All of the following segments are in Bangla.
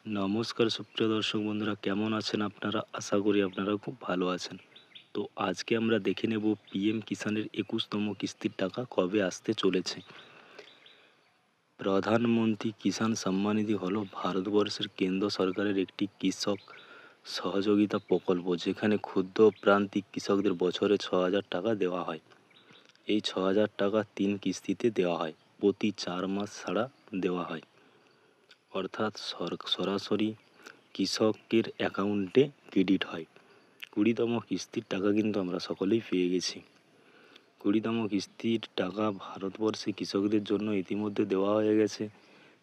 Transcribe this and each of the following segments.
নমস্কার সুপ্রিয় দর্শক বন্ধুরা, কেমন আছেন আপনারা? আশা করি আপনারা খুব ভালো আছেন। তো আজকে আমরা দেখে নেব পিএম কিষাণের 21তম কিস্তির টাকা কবে আসতে চলেছে। প্রধানমন্ত্রী কিষাণ সম্মান নিধি হলো ভারতবর্ষের কেন্দ্র সরকারের একটি কৃষক সহযোগিতা প্রকল্প, যেখানে ক্ষুদ্র ও প্রান্তিক কৃষকদের বছরে 6,000 টাকা দেওয়া হয়। এই 6,000 টাকা 3 কিস্তিতে দেওয়া হয়, প্রতি 4 মাস ছাড়া দেওয়া হয়, অর্থাৎ সরাসরি কৃষকের অ্যাকাউন্টে ক্রেডিট হয়। 20তম কিস্তির টাকা কিন্তু আমরা সকলেই পেয়ে গেছি। 20তম কিস্তির টাকা ভারতবর্ষে কৃষকদের জন্য ইতিমধ্যে দেওয়া হয়ে গেছে।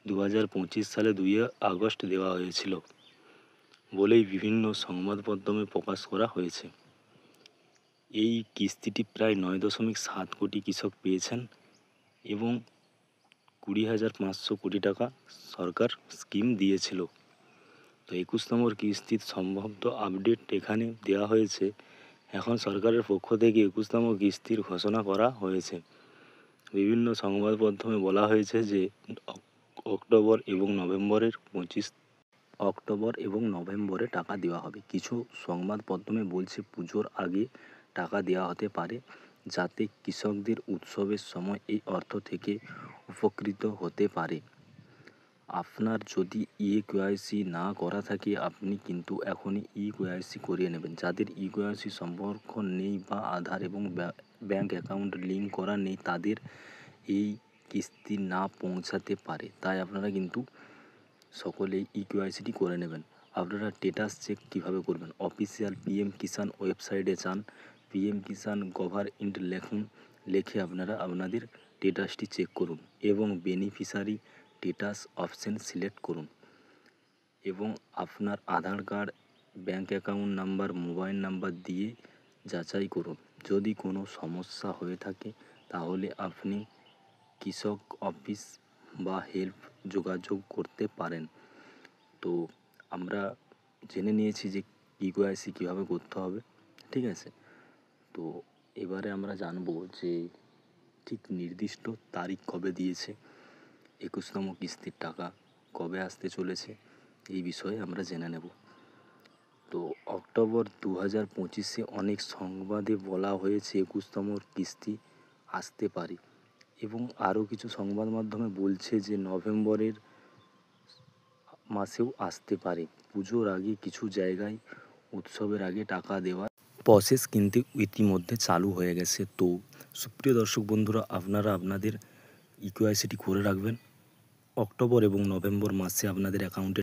2025 সালে 2 আগস্ট দেওয়া হয়েছিল বলেই বিভিন্ন সংবাদ মাধ্যমে প্রকাশ করা হয়েছে। এই কিস্তিটি প্রায় 9.7 কোটি কৃষক পেয়েছেন এবং 20,500 কোটি টাকা সরকার স্কিম দিয়েছিল। তো 21তম কিস্তির সম্ভাব্য আপডেট এখানে দেওয়া হয়েছে। এখন সরকারের পক্ষ থেকে 21তম কিস্তির ঘোষণা করা হয়েছে। বিভিন্ন সংবাদ মাধ্যমে বলা হয়েছে যে অক্টোবর এবং নভেম্বরে টাকা দেওয়া হবে। কিছু সংবাদ মাধ্যমে বলছে পুজোর আগে টাকা দেওয়া হতে পারে, যাতে কৃষকদের উৎসবের সময় এই অর্থ থেকে উপকৃত হতে পারে। আপনার যদি ইকেওয়াইসি না করা থাকে, আপনি কিন্তু এখনই ইকেওয়াইসি করিয়ে নেবেন। যাদের ইকেওয়াইসি সম্পর্ক নেই বা আধার এবং ব্যাঙ্ক অ্যাকাউন্ট লিঙ্ক করা নেই, তাদের এই কিস্তি না পৌঁছাতে পারে। তাই আপনারা কিন্তু সকলেই ইকেওয়াইসিটি করে নেবেন। আপনারা স্ট্যাটাস চেক কীভাবে করবেন? অফিসিয়াল পিএম কিষাণ ওয়েবসাইটে যান, পিএম কিষাণ গভর্নমেন্ট লিখুন, লিখে আপনারা আপনাদের স্ট্যাটাসটি চেক করুন এবং বেনিফিশিয়ারি স্ট্যাটাস অপশন সিলেক্ট করুন এবং আপনার Aadhaar card, bank account number, mobile number দিয়ে যাচাই করুন। যদি কোনো সমস্যা হয়ে থাকে তাহলে আপনি কৃষক অফিস বা হেল্প যোগাযোগ করতে পারেন। তো আমরা জেনে নিয়েছি যে ইকেওয়াইসি কীভাবে করতে হবে, ঠিক আছে? তো এবারে আমরা জানবো যে ঠিক নির্দিষ্ট তারিখ কবে দিয়েছে, 21তম কিস্তির টাকা কবে আসতে চলেছে, এই বিষয়ে আমরা জেনে নেব। তো অক্টোবর 2025-এ অনেক সংবাদে বলা হয়েছে 21তম কিস্তি আসতে পারে এবং আরও কিছু সংবাদ মাধ্যমে বলছে যে নভেম্বরের মাসেও আসতে পারে। পুজোর আগে কিছু জায়গায় উৎসবের আগে টাকা দেওয়ার প্রসেস কিন্তু ইতিমধ্যে চালু হয়ে গেছে। তো সুপ্রিয় দর্শক বন্ধুরা, আপনারা আপনাদের ইকেওয়াইসিটি করে রাখবেন। অক্টোবর এবং নভেম্বর মাসে আপনাদের অ্যাকাউন্টে